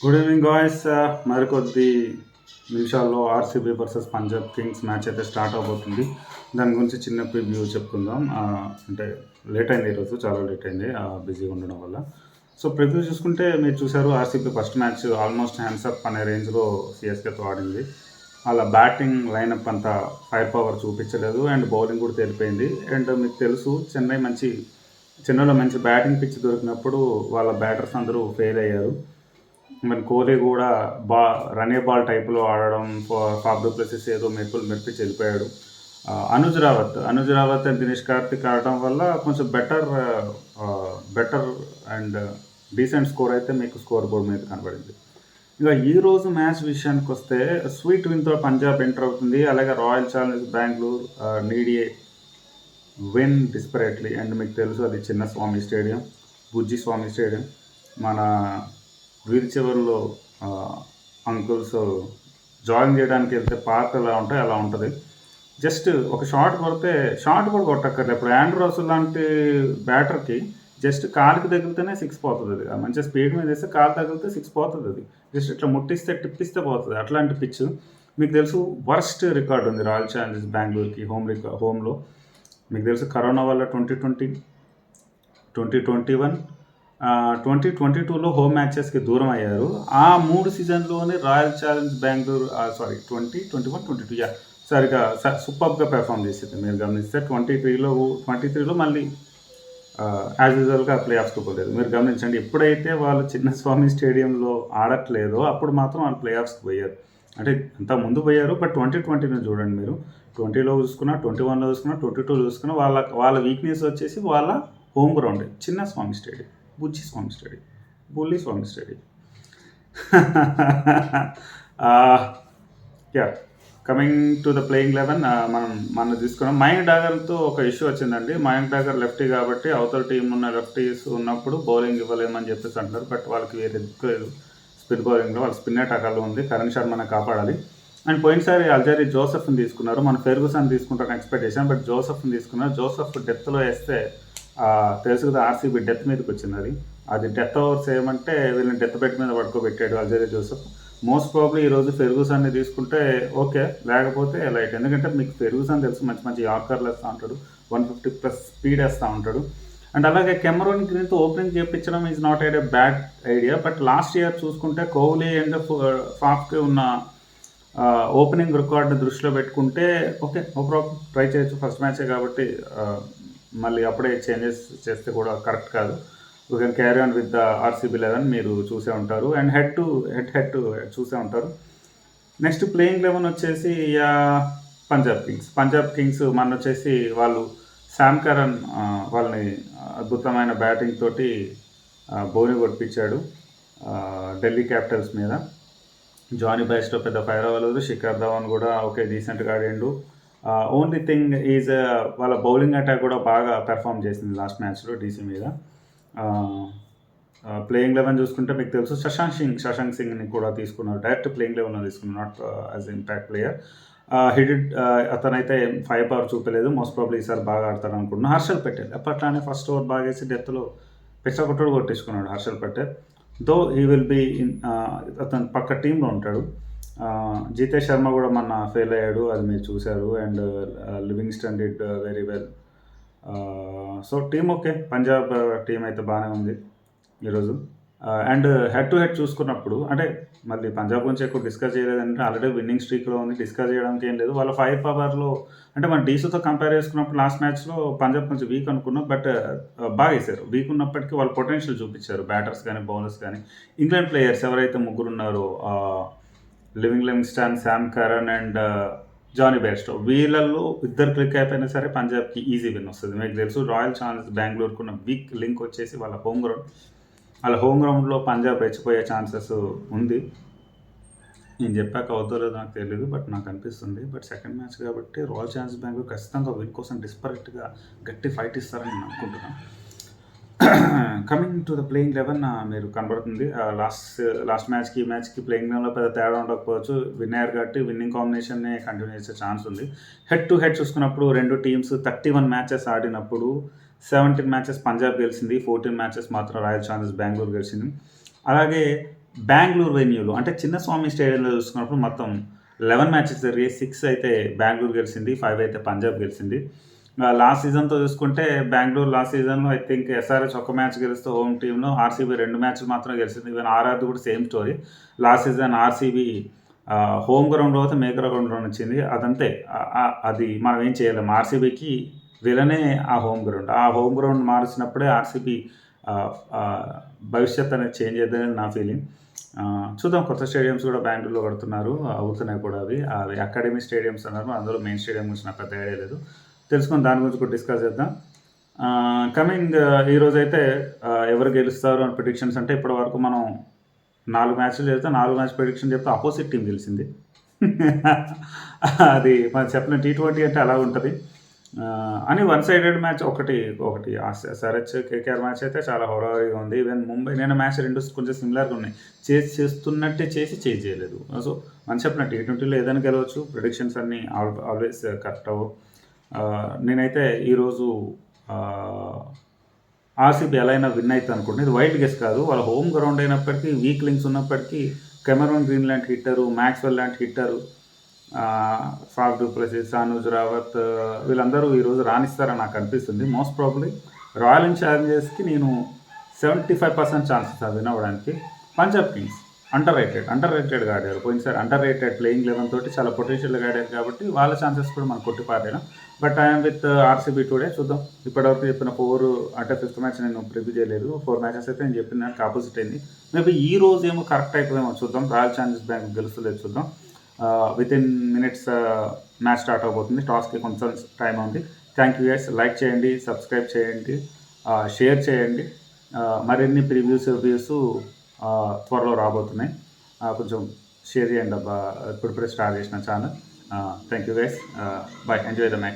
Good evening guys. మరికొద్ది నిమిషాల్లో RCB versus Punjab Kings match అయితే స్టార్ట్ అవబోతుంది. దాని గురించి చిన్న ప్రివ్యూ చెప్పుకుందాం. అంటే లేట్ అయింది, ఈరోజు చాలా లేట్ అయింది బిజీగా ఉండడం వల్ల. సో ప్రివ్యూ చూసుకుంటే మీరు చూసారు, RCB first match almost hands up అనే రేంజ్లో సిఎస్కేతో ఆడింది. అలా బ్యాటింగ్ లైనప్ అంతా ఫైర్ పవర్ చూపించలేదు అండ్ బౌలింగ్ కూడా తెలిపోయింది. అండ్ మీకు తెలుసు, చెన్నైలో మంచి బ్యాటింగ్ పిచ్ దొరికినప్పుడు వాళ్ళ బ్యాటర్స్ అందరూ ఫెయిల్ అయ్యారు. మరి కోహ్లీ కూడా రనే బాల్ టైప్లో ఆడడం, ఫాఫ్ డు ప్లెసిస్ ఏదో మెప్పించి వెళ్ళిపోయాడు. అనుజ్ రావత్ అండ్ దినేష్ కార్తిక్ ఆడడం వల్ల కొంచెం బెటర్ అండ్ డీసెంట్ స్కోర్ అయితే మీకు స్కోర్ బోర్డ్ మీద కనబడింది. ఇక ఈరోజు మ్యాచ్ విషయానికి వస్తే స్వీట్ విన్తో పంజాబ్ ఎంటర్ అవుతుంది. అలాగే royal Challengers Bengaluru need a win డిస్పరేట్లీ. And మీకు తెలుసు, అది చిన్న స్వామి స్టేడియం, బుజ్జి స్వామి స్టేడియం. మన వీధి చివరిలో అంకుల్స్ జాగింగ్ చేయడానికి వెళ్తే పార్క్ ఎలా ఉంటాయి అలా ఉంటుంది. జస్ట్ ఒక షాట్ కొడితే, షాట్ కూడా కొట్టక్కర్లేదు. ఇప్పుడు ఆండ్రూ రసెల్ లాంటి బ్యాటర్కి జస్ట్ కాలుకి తగిలితేనే సిక్స్ పోతుంది. అది మంచిగా స్పీడ్ మీద వేస్తే కాలు తగిలితే సిక్స్ పోతుంది. అది జస్ట్ ఇట్లా ముట్టిస్తే టిప్పిస్తే పోతుంది. అట్లాంటి పిచ్. మీకు తెలుసు, వర్స్ట్ రికార్డు ఉంది రాయల్ ఛాలెంజర్స్ బెంగళూరుకి హోమ్లో. మీకు తెలుసు, కరోనా వల్ల 2020, 2021, 2022లో హోమ్ మ్యాచెస్కి దూరం అయ్యారు. ఆ 3 సీజన్లోనే రాయల్ ఛాలెంజ్ బెంగళూరు 2021, 22 సరిగా సూపర్గా పెర్ఫామ్ చేసింది. మీరు గమనిస్తే 23లో మళ్ళీ యాజ్ యూజువల్గా ప్లే ఆఫ్స్కి పోలేదు. మీరు గమనించండి, ఎప్పుడైతే వాళ్ళు చిన్న స్వామి స్టేడియంలో ఆడట్లేదో అప్పుడు మాత్రం వాళ్ళు ప్లే ఆఫ్స్కి పోయారు. అంటే అంత ముందు పోయారు, బట్ 2020 చూడండి మీరు. 20లో చూసుకున్నా, 21లో చూసుకున్నా, 22లో చూసుకున్నా, వాళ్ళ వీక్నెస్ వచ్చేసి వాళ్ళ హోమ్ గ్రౌండ్ చిన్న స్వామి స్టేడియం, బుజ్జి స్వామి స్టేడియం, బుల్లి స్వామి stadium. Yeah, coming to the playing 11, మనం తీసుకున్నాం. మయాంక్ డాగర్తో ఒక ఇష్యూ వచ్చిందండి. మయాంక్ డాగర్ లెఫ్టీ కాబట్టి అవతల టీం ఉన్న లెఫ్టీస్ ఉన్నప్పుడు బౌలింగ్ ఇవ్వలేమని చెప్పేసి అంటారు. బట్ వాళ్ళకి వేరే దిక్కులేదు స్పిన్ బౌలింగ్లో. వాళ్ళ స్పిన్ అటాకర్లో ఉంది. కరణ్ శర్మని కాపాడాలి. అండ్ పోయినసారి అల్జరీ జోసెఫ్ని తీసుకున్నారు. మన ఫెర్గుసన్ తీసుకుంటారని ఎక్స్పెక్ట్ చేశాం, బట్ జోసెఫ్ని తీసుకున్నారు. జోసెఫ్ డెత్లో వేస్తే తెలుసు కదా, ఆర్సీబీ డెత్ మీదకి వచ్చింది. అది డెత్ ఓవర్స్ ఏమంటే వీళ్ళని డెత్ బెడ్ మీద పడుకోబెట్టాడు అల్జరీ జోసెఫ్. మోస్ట్ ప్రాబ్లీ ఈరోజు ఫెర్గూసన్ని తీసుకుంటే ఓకే, లేకపోతే లైట్. ఎందుకంటే మీకు ఫెర్గూసన్ తెలుసు, మంచి మంచి యార్కర్లు వేస్తూ ఉంటాడు, 150+ స్పీడ్ వేస్తూ ఉంటాడు. అండ్ అలాగే కెమెరూన్ గ్రీన్తో ఓపెనింగ్ చేయించడం is not a bad idea. But last year చూసుకుంటే కోహ్లీ అండ్ ఫాఫ్కి ఉన్న ఓపెనింగ్ రికార్డు దృష్టిలో పెట్టుకుంటే ఓకే, నో ప్రాబ్లం, ట్రై చేయొచ్చు. ఫస్ట్ మ్యాచే కాబట్టి మళ్ళీ అప్పుడే చేంజెస్ చేస్తే కూడా కరెక్ట్ కాదు. You can carry on with the RCB 11 మీరు చూసే ఉంటారు. అండ్ హెడ్ టు చూసే ఉంటారు. నెక్స్ట్ ప్లేయింగ్ 11 వచ్చేసి పంజాబ్ కింగ్స్ మన వచ్చేసి వాళ్ళు శామ్ కరన్ వాళ్ళని అద్భుతమైన బ్యాటింగ్ తోటి బౌలింగ్ కొట్టించాడు ఢిల్లీ క్యాపిటల్స్ మీద. జానీ బైస్టో పెద్ద ఫైర్ అవ్వలేదు. శిఖర్ ధవన్ కూడా ఓకే, డీసెంట్గా ఆడిండు. ఓన్లీ థింగ్ ఈజ్ వాళ్ళ బౌలింగ్ అటాక్ కూడా బాగా పెర్ఫామ్ చేసింది లాస్ట్ మ్యాచ్లో డీసీ మీద. ప్లేయింగ్ 11 చూసుకుంటే మీకు తెలుసు, శశాంక్ సింగ్ని కూడా తీసుకున్నారు. డైరెక్ట్ ప్లేయింగ్ 11లో తీసుకున్నారు, నాట్ యాజ్ ఇంపాక్ట్ ప్లేయర్. అతనైతే ఫైర్ పవర్ చూపలేదు. మోస్ట్ ప్రాబ్లీ ఈసారి బాగా ఆడతారు అనుకుంటున్నాను. హర్షల్ పటేల్ అప్పట్లానే ఫస్ట్ ఓవర్ బాగా వేసి డెత్లో కొట్టడు కొట్టించుకున్నాడు హర్షల్ పటేల్. దో ఈ విల్ బీ అతను పక్క టీంలో ఉంటాడు. జితేష్ శర్మ కూడా మొన్న ఫెయిల్ అయ్యాడు, అది మీరు చూశారు. And Livingstone did very well. So team okay, Punjab team అయితే బాగానే ఉంది ఈరోజు. అండ్ హెడ్ టు హెడ్ చూసుకున్నప్పుడు, అంటే మళ్ళీ పంజాబ్ గురించి ఎక్కువ డిస్కస్ చేయలేదంటే ఆల్రెడీ విన్నింగ్ స్ట్రీక్లో ఉంది, డిస్కస్ చేయడానికి ఏం లేదు. వాళ్ళ ఫైర్ పవర్లో అంటే మన డీసీతో కంపేర్ చేసుకున్నప్పుడు లాస్ట్ మ్యాచ్లో పంజాబ్ కొంచెం వీక్ అనుకున్నాం, బట్ బాగా వేశారు. వీక్ ఉన్నప్పటికీ వాళ్ళు పొటెన్షియల్ చూపించారు, బ్యాటర్స్ కానీ బౌలర్స్ కానీ. ఇంగ్లాండ్ ప్లేయర్స్ ఎవరైతే ముగ్గురు ఉన్నారో, Livingstone, Sam Curran and Johnny Bairstow, వీళ్ళల్లో ఇద్దరు క్లిక్ అయిపోయినా సరే పంజాబ్కి ఈజీ విన్ వస్తుంది. మీకు తెలుసు, రాయల్ ఛాలెంజర్స్ బెంగళూరుకు ఉన్న వీక్ లింక్ వచ్చేసి వాళ్ళ హోమ్ గ్రౌండ్లో పంజాబ్ రెచ్చిపోయే ఛాన్సెస్ ఉంది. నేను చెప్పాక అవుతో లేదో నాకు తెలియదు, బట్ నాకు అనిపిస్తుంది. బట్ సెకండ్ మ్యాచ్ కాబట్టి రాయల్ ఛాలెంజర్స్ బెంగళూరు ఖచ్చితంగా విన్ కోసం డిస్పరేట్గా గట్టి ఫైట్ ఇస్తారని నేను అనుకుంటున్నాను. కమింగ్ టు ద ప్లేయింగ్ 11 మీరు కనబడుతుంది. లాస్ట్ మ్యాచ్కి ఈ మ్యాచ్కి ప్లేయింగ్ 11లో పెద్ద తేడా ఉండకపోవచ్చు. విన్ అయ్యారు కాబట్టి విన్నింగ్ కాంబినేషన్ని కంటిన్యూ చేసే ఛాన్స్ ఉంది. హెడ్ టు హెడ్ చూసుకున్నప్పుడు రెండు టీమ్స్ 31 మ్యాచెస్ ఆడినప్పుడు 17 మ్యాచెస్ పంజాబ్ గెలిచింది, 14 మ్యాచెస్ మాత్రం రాయల్ ఛాలెంజర్స్ బెంగళూరు గెలిచింది. అలాగే బెంగుళూరు వెన్యూలో అంటే చిన్నస్వామి స్టేడియంలో చూసుకున్నప్పుడు మొత్తం 11 మ్యాచెస్ జరిగాయి. 6 అయితే బెంగుళూరు గెలిచింది. 5 అయితే పంజాబ్ గెలిచింది. లాస్ట్ సీజన్‌తో చూసుకుంటే బెంగుళూరు లాస్ట్ సీజన్‌లో ఐ థింక్ ఎస్ఆర్‌హెచ్ ఒక మ్యాచ్ గెలిస్తే హోమ్ టీమ్‌లో ఆర్‌సీబీ 2 మ్యాచ్‌లు మాత్రమే గెలిచింది. ఈవెన్ ఆర్ఆర్‌ది కూడా same story. Last season RCB home గ్రౌండ్‌లో అయితే మేకర్ గ్రౌండ్‌లో వచ్చింది. అదంతే. అది మనం ఏం చేయలేం. ఆర్‌సీబీకి విలనే ఆ హోమ్ గ్రౌండ్. ఆ హోమ్ గ్రౌండ్ మార్చినప్పుడే ఆర్‌సీబీ ఆహ్, ఆహ్, భవిష్యత్ అనేది చేంజ్ అయిద్దని నా ఫీలింగ్. చూద్దాం కొత్త స్టేడియమ్స్ కూడా బెంగుళూరులో కడుతున్నారు. అవుతున్నాయి కూడా అవి. అవి అకాడమీ స్టేడియమ్స్ అన్నారు. అందులో మెయిన్ స్టేడియం గురించి నాకు పెద్ద ఐడియా లేదు. తెలుసుకొని దాని గురించి కూడా డిస్కస్ చేద్దాం. కమింగ్ ఈరోజైతే ఎవరు గెలుస్తారు అని ప్రిడిక్షన్స్ అంటే ఇప్పటివరకు మనం 4 మ్యాచ్‌లు చెప్తే 4 మ్యాచ్ ప్రిడిక్షన్ చెప్తే అపోజిట్ టీమ్ గెలిచింది. అది మనం చెప్పలేం. టీ20 అంటే అలా ఉంటది. అని వన్ సైడెడ్ మ్యాచ్ ఒకటి ఎస్ఆర్‌హెచ్, కేకేఆర్ మ్యాచ్ అయితే చాలా హోరారీగా ఉంది. ఈవెన్ ముంబై నిన్న మ్యాచ్ 2 కొంచెం సిమిలర్‌గా ఉన్నాయి. చేస్తున్నట్టే చేసి చేయలేదు. సో, మనం చెప్పిన టీ20లో ఏదైనా గెలవచ్చు. ప్రిడిక్షన్స్ అన్నీ ఆల్వేస్ కరెక్ట్ అవ్వవు. నేనైతే ఈరోజు ఆర్‌సీబీ ఎలా అయినా విన్ అయితది అనుకుంటున్నా. ఇది వైల్డ్ గెస్ కాదు. వాళ్ళ హోమ్ గ్రౌండ్ అయినప్పటికీ, వీక్ లింక్స్ ఉన్నప్పటికీ కెమెరూన్ గ్రీన్ లాంటి హిట్టరు, మాక్స్‌వెల్ లాంటి hitter, Faf du Plessis, Anuj Rawat వీళ్ళందరూ ఈరోజు రాణిస్తారని నాకు అనిపిస్తుంది. మోస్ట్ ప్రాబబ్లీ రాయల్ ఛాలెంజర్స్‌కి నేను 75% ఛాన్సెస్ విన్ అవ్వడానికి. పంజాబ్ కింగ్స్ అండర్ రేటెడ్‌గా ఆడారు. పోయినసారి అండర్ రేటెడ్ ప్లేయింగ్ 11 తోటి చాలా పొటెన్షియల్‌గా ఆడారు కాబట్టి వాళ్ళ ఛాన్సెస్ కూడా మనం కొట్టి పారేయలేం. But I'm with RCB today. చూద్దాం. ఇప్పటివరకు చెప్పిన 4 అంటే ఫిఫ్త్ మ్యాచ్ నేను ప్రివ్యూ చేయలేదు. 4 మ్యాచెస్ అయితే నేను చెప్పిన దానికి ఆపోజిట్ అయింది. మేబీ ఈ రోజు ఏమో కరెక్ట్ అయిపోయేమో చూద్దాం. రాయల్ ఛాలెంజర్స్ బ్యాంక్ గెలుస్తలేదు చూద్దాం. వితిన్ మినిట్స్ మ్యాచ్ స్టార్ట్ అవబోతుంది. టాస్‌కి కొంచెం టైం ఉంది. Thank you guys. లైక్ చేయండి, సబ్స్క్రైబ్ చేయండి, షేర్ చేయండి. మరిన్ని ప్రివ్యూస్, రివ్యూస్ త్వరలో రాబోతున్నాయి. కొంచెం షేర్ చేయండి అబ్బా. ఇప్పుడిప్పుడే స్టార్ట్ చేసిన channel. Thank you guys. By. Enjoy the match.